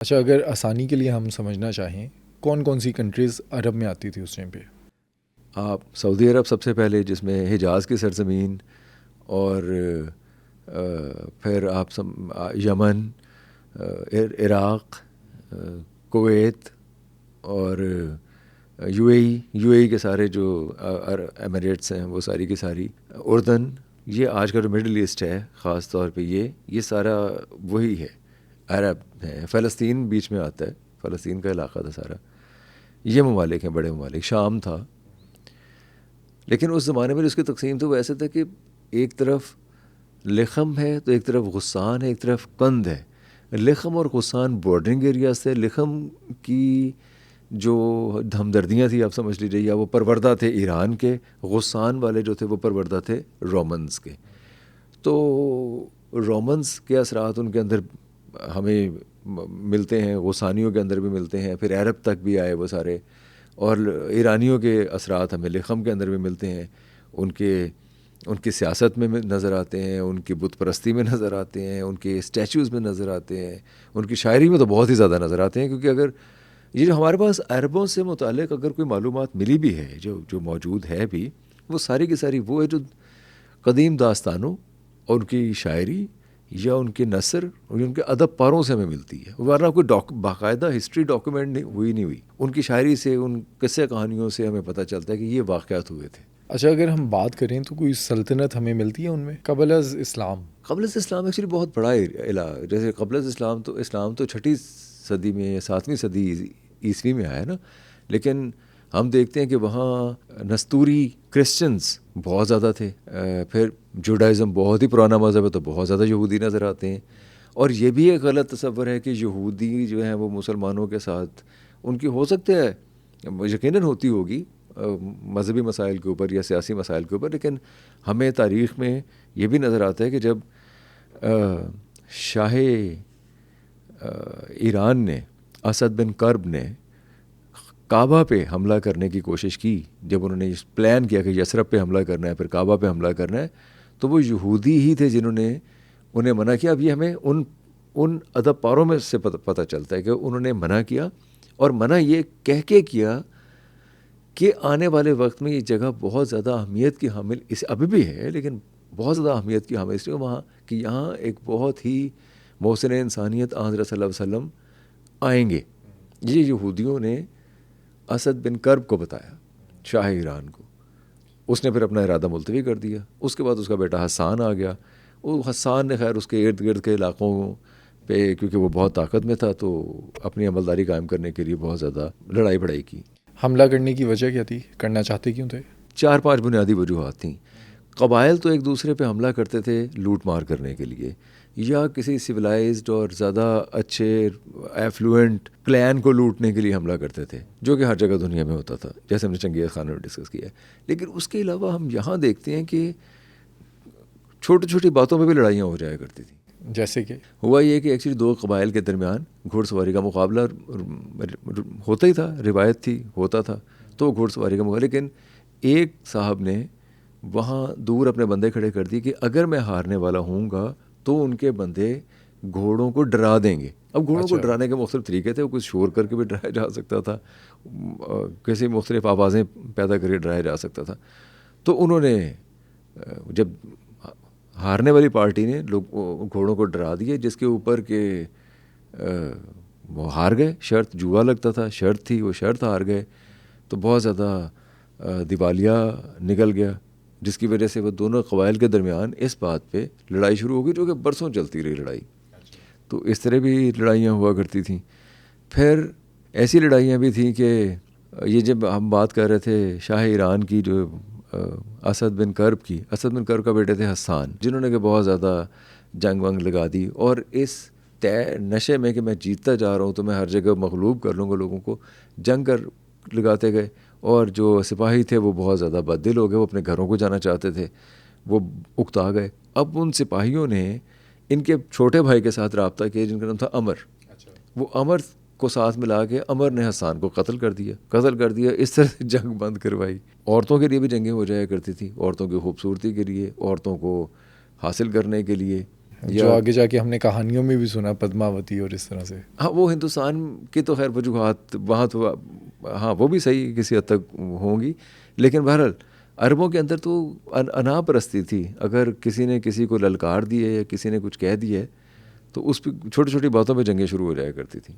अच्छा, अगर आसानी के लिए हम समझना चाहें, कौन कौन सी कंट्रीज़ अरब में आती थी उस टाइम पे? आप सऊदी अरब सबसे पहले, जिसमें हिजाज़ की सरज़मीन और फिर आप यमन, इराक़, कुवैत और यूएई के सारे जो एमिरेट्स हैं वो सारी की सारी, उर्दन, ये आज का जो मिडल ईस्ट है ख़ास तौर पे ये सारा वही है, अरब है। फ़लस्तीन बीच में आता है, फ़लस्तीन का इलाक़ा था सारा। ये ममालिक हैं, बड़े ममालिक। शाम था, लेकिन उस ज़माने में उसकी तकसीम तो वैसे था कि एक तरफ लिखम है तो एक तरफ गुस्सान है, एक तरफ कंद है। लिखम और गुस्सान बॉर्डरिंग एरियाज थे। लिखम की जो हमदर्दियाँ थी, आप समझ लीजिए, या वो परवरदा थे ईरान के। गुस्सान वाले जो थे वो परवरदा थे रोमन्स के। तो रोमन्स के असरात उनके अंदर हमें मिलते हैं, गुस्सानियों के अंदर भी मिलते हैं, फिर अरब तक भी आए वो सारे। और ईरानियों के असरात हमें लिखम के अंदर भी मिलते हैं। उनकी सियासत में नज़र आते हैं, उनकी बुत परस्ती में नज़र आते हैं, उनके स्टैचूज़ में नज़र आते हैं, उनकी शायरी में तो बहुत ही ज़्यादा नज़र आते हैं। क्योंकि अगर ये जो हमारे पास अरबों से मुताल्लिक़ अगर कोई मालूमात मिली भी है, जो मौजूद है भी, वो सारी की सारी वो है जो कदीम दास्तानों और उनकी शायरी या उनके नसर और उनके अदब पारों से हमें मिलती है। वरना कोई बाकायदा हिस्ट्री डॉक्यूमेंट नहीं हुई। उनकी शायरी से, उन किस्से कहानियों से हमें पता चलता है कि ये वाक़यात हुए थे। अच्छा, अगर हम बात करें तो कोई सल्तनत हमें मिलती है उनमें क़ब्ल अज़ इस्लाम? क़ब्ल इस्लाम एक्चुअली बहुत बड़ा इला, जैसे क़ब्ल इस्लाम तो 6वीं सदी में या 7वीं सदी ईस्वी में आया ना। लेकिन हम देखते हैं कि वहाँ नस्तूरी क्रिश्चियंस बहुत ज़्यादा थे। फिर जुडाइज़म बहुत ही पुराना मज़हब है, तो बहुत ज़्यादा यहूदी नज़र आते हैं। और ये भी एक गलत तसव्वुर है कि यहूदी जो हैं वो मुसलमानों के साथ उनकी हो सकते है, यकीनन होती होगी मज़हबी मसाइल के ऊपर या सियासी मसाइल के ऊपर। लेकिन हमें तारीख़ में ये भी नज़र आता है कि जब शाह ईरान ने, असद बिन कर्ब ने काबा पे हमला करने की कोशिश की, जब उन्होंने प्लान किया कि यसरब पे हमला करना है, फिर काबा पे हमला करना है, तो वो यहूदी ही थे जिन्होंने उन्हें मना किया। अब ये हमें उन अदब पारों में से पता चलता है कि उन्होंने मना किया, और मना ये कह के किया कि आने वाले वक्त में ये जगह बहुत ज़्यादा अहमियत की हामिल इस अभी भी है, लेकिन बहुत ज़्यादा अहमियत की हामिल इसलिए वहाँ कि यहाँ एक बहुत ही मोहसिन इंसानियत हज़रत सल्लल्लाहु अलैहि वसल्लम आएंगे। ये यहूदियों ने असद बिन कर्ब को बताया, शाह ईरान को। उसने फिर अपना इरादा मुलतवी कर दिया। उसके बाद उसका बेटा हसान आ गया। वो हसान ने खैर उसके इर्द गिर्द के इलाक़ों पे, क्योंकि वो बहुत ताकत में था, तो अपनी अमलदारी कायम करने के लिए बहुत ज़्यादा लड़ाई बड़ाई की। हमला करने की वजह क्या थी? करना चाहते क्यों थे? 4-5 बुनियादी वजूहात थीं। कबाइल तो एक दूसरे पे हमला करते थे लूट मार करने के लिए, या किसी सिविलाइज्ड और ज़्यादा अच्छे एफ्लुएंट क्लैन को लूटने के लिए हमला करते थे, जो कि हर जगह दुनिया में होता था, जैसे हमने चंगेज़ खान में डिस्कस किया है। लेकिन उसके अलावा हम यहाँ देखते हैं कि छोटी छोटी बातों पर भी लड़ाइयाँ हो जाया करती थी। जैसे कि हुआ ये कि एक्चुअली दो कबाइल के दरमियान घुड़सवारी का मुकाबला होता ही था, रिवायत थी, होता था, तो घुड़सवारी का मुकाबला। लेकिन एक साहब ने वहाँ दूर अपने बंदे खड़े कर दिए कि अगर मैं हारने वाला हूँगा तो उनके बंदे घोड़ों को डरा देंगे। अब घोड़ों को अच्छा। डराने के मुख्तलिफ तरीके थे। वो कुछ शोर करके भी डराया जा सकता था, किसी मुख्तलिफ आवाज़ें पैदा करके डराया जा सकता था। तो उन्होंने जब हारने वाली पार्टी ने लोग घोड़ों को डरा दिए, जिसके ऊपर के वो हार गए। शर्त जुआ लगता था, शर्त थी, वो शर्त हार गए, तो बहुत ज़्यादा दिवालिया निकल गया, जिसकी वजह से वो दोनों कबाइल के दरमियान इस बात पे लड़ाई शुरू हो गई, जो कि बरसों चलती रही लड़ाई। तो इस तरह भी लड़ाइयाँ हुआ करती थीं। फिर ऐसी लड़ाइयाँ भी थीं कि ये जब हम बात कर रहे थे शाह ईरान की, जो असद बिन कर्ब का बेटे थे हसान, जिन्होंने कि बहुत ज़्यादा जंग वंग लगा दी, और इस तय नशे में कि मैं जीतता जा रहा हूँ तो मैं हर जगह मगलूब कर लूँगा लोगों को, जंग कर लगाते गए। और जो सिपाही थे वो बहुत ज़्यादा बददिल हो गए, वो अपने घरों को जाना चाहते थे, वो उकता गए। अब उन सिपाहियों ने इनके छोटे भाई के साथ रब्ता किया, जिनका नाम था अमर। वो अमर को साथ मिला के अमर ने हसान को कत्ल कर दिया। इस तरह से जंग बंद करवाई। औरतों के लिए भी जंगें हो जाया करती थी, औरतों की खूबसूरती के लिए, औरतों को हासिल करने के लिए। जो आगे जाके हमने कहानियों में भी सुना, पद्मावती और इस तरह से। हाँ, वो हिंदुस्तान की तो खैर वजूहात वहाँ तो हाँ वो भी सही किसी हद तक होंगी, लेकिन बहरहाल अरबों के अंदर तो अनापरस्ती थी। अगर किसी ने किसी को ललकार दिए या किसी ने कुछ कह दिया तो उस पर छोटी छोटी बातों पे जंगें शुरू हो जाया करती थी।